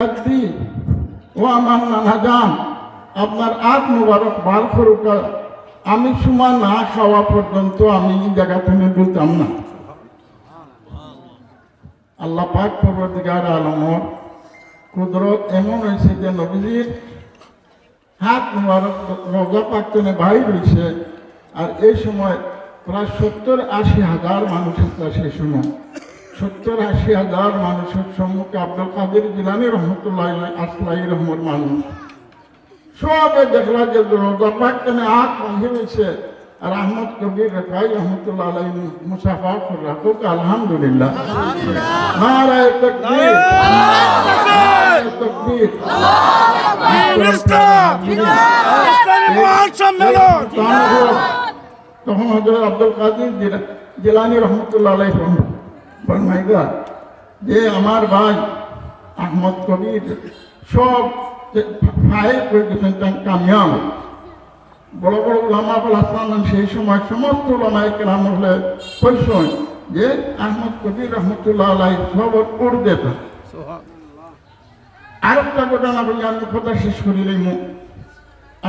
ব্যক্তি ও আমার নানা যান আপনার আট মুবারক বার করুক। আমি সময় না খাওয়া পর্যন্ত আমি এই জায়গা থেকে বলতাম না। আল্লাহ পাক পরবর্তীকার আলমর কুদরত এমন হয়েছে যে নবীজির হাত মুবারক রোজা পাক থেকে বাইর হয়েছে। আর এই সময় প্রায় 70-80 হাজার মানুষ আছে। সেই সময় 70-80 হাজার মানুষের সম্মুখে আব্দুল কাদের জিলানী রহমতুল্লাহ আসলাই রহমর মানুষ সবে দেখলা যে রোজা পাক থেকে হাত বাঁধে হয়েছে। আর আহমদ কবির রেফাই রহমতুল্লাহ আলাই মুসাফা করে রাখুক। আলহামদুলিল্লাহ, নারায়ে তাকবীর, নারায়ে তাকবীর। তখন হযরত আব্দুল কাদের জিলানী রহমতুল্লাহ আলাই ফরমাইগা যে আমার ভাই আহমদ কবির সব ফাইল করে দিয়েছেন কামিয়াব। বড় বড় উলামা আসলাম সেই সময় সমস্ত উলামায়ে কেরাম হলে কইছেন যে আহমদ কবির রহমতুল্লাহ আলাই সব করে দেতা। আরেকটা ঘটনা বলি, আমি কথা শেষ করিলেই মুখ।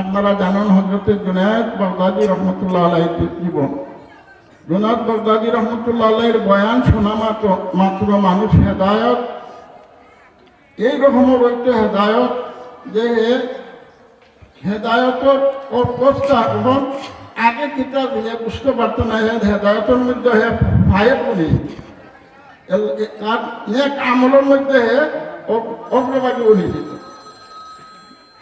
আপনারা জানেন হযরত জুনায়েদ বাগদাদী রহমতুল্লাহ আলাইহির জীবন। জুনায়েদ বাগদাদী রহমতুল্লাহ আলাইহির বয়ান শোনা মাত্র মানুষ হেদায়ত এই রকমের একটা হেদায়ত যে হেদায়তের অবস্থা এবং আগে কিতাব দিলে বুঝতে পারতো না। হেদায়তের মধ্যে ভাইয়ে পড়ি তার নেক আমলের মধ্যে অগ্রবাদী উঠেছিল।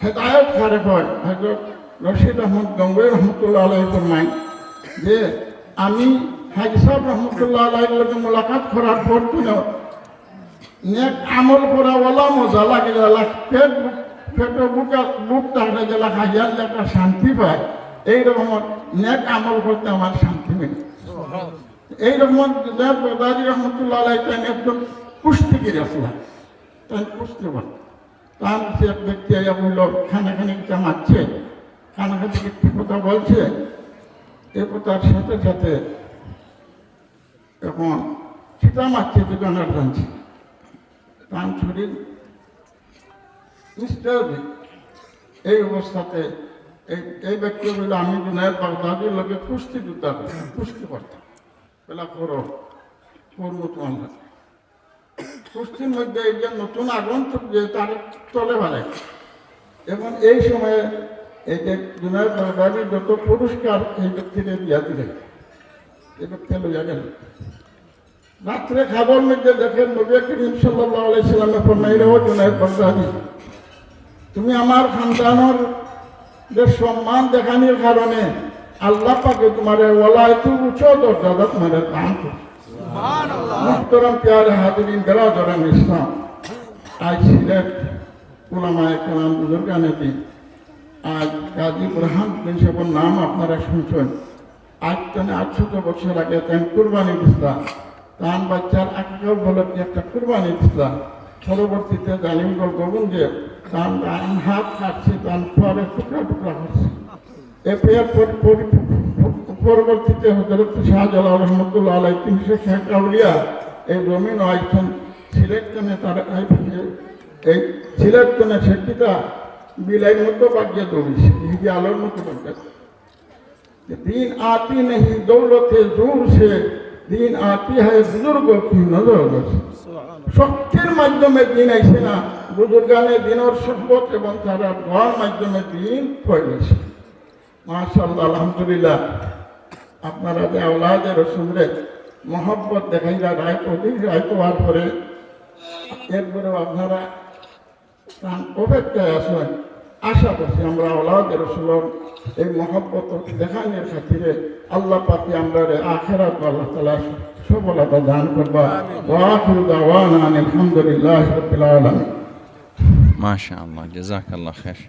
হেদায়ত খারেপ হয়। হযরত রশিদ আহমদ গঙ্গোই রহমতুল্লাহ আলাইহি ফরমায় যে আমি হাজী সাহেব রহমতুল্লাহ আলাইহির লগে মোলাকাত করার পর তো নেক আমল করা ওলা মজা লাগে, পেটে বুক টাকা গেলা খাইয়ার একটা শান্তি পায়। এইরকম নেক আমল করতে আমার শান্তি মেলে। এইরকম দাদি রহমতুল্লাহ আলাইহি তাই একজন কুস্তিগির আসলাম, তাই কুস্তি পারে। তার সে এক ব্যক্তি আইয়া বলল খানাখানি মারছে, খানাখানি কথা বলছে। এরপর তার সাথে সাথে এখন সেটা মারছে দোকানের জানছে তার শরীর এই অবস্থাতে এই ব্যক্তি বলল আমি জুনায়েদ বাগদাদীর লোকে কুস্তি যুদ্ধ কুস্তি করতাম। বেলা করো করবো তোমার কুস্তির মধ্যে এই যে নতুন আগন্তুক যে তার চলে বেড়ায়। এবং এই সময়ে এই যে জুনায়েদ বাগদাদীর যত পুরস্কার এই ব্যক্তিকে দিয়া দিলে, এই ব্যক্তি লইয়া গেল। রাত্রে খাবার মধ্যে দেখেন নবী করিম সাল্লাল্লাহু আলাইহি সাল্লাম ফরমাইলে ও জুনায়েদ বাগদাদী তুমি আমার খানদানের যে সম্মান দেখানোর কারণে আল্লাহ পাকে তোমার ওলায়তু উচ্চ দরজা তোমার দান করছে। মুহতারাম প্যারে হাজিরিন বেরাদারান ইসলাম, আজ সিলেট উলামায়ে কেরাম বুজুর্গানে দিন, আজ গাজী বুরহানুদ্দিন সাহেবের নাম আপনারা শুনছেন। আজ তেনে 800 বছর আগে তেন কুরবানি দিছিলাম। তান বাচ্চার আকিকা উপলক্ষে একটা কুরবানি দিছিলাম। পরবর্তীতে জালিমগড় গোবিন্দে তান হাত কাটছে, তান পরে টুকরা টুকরা করছে। এরপর পরবর্তীতে হযরত শাহজালাল রহমতুল্লাহ আলাইহি 300 শেখ আউলিয়া এই জমিন আইছেন সিলেট তেনে তার এই সিলেট তেনে শেখিতা বিলাই মতো বাগিয়ে দৌড়িছে, হিজি আলোর মতো বাগিয়ে। দিন আতি নেই দৌলতে জোর সে, দিন আতি হয় বুজুর্গ কি নজর। শক্তির মাধ্যমে দিন আইছে না, বুজুর্গানে দিনের সম্পদ এবং তারা দোয়ার মাধ্যমে দিন পড়েছে। মাশাআল্লাহ, আলহামদুলিল্লাহ। আপনারা যে আওলাদে রসুলরে মহব্বত দেখাইলা রায় পাওয়ার পরে এরপরেও আপনারা অপেক্ষায় আসেন। আশা করছি আমরা আওলাদে রসুলের এই মহব্বত দেখানোর খাতিরে আল্লাহ পাকে আমরা আখিরাত আল্লাহ তাআলা সফলতা দান করবা। ওয়া আখিরু দাওয়ানা আলহামদুলিল্লাহি রাব্বিল আলামিন। মাশাআল্লাহ, জাযাকাল্লাহ খাইর।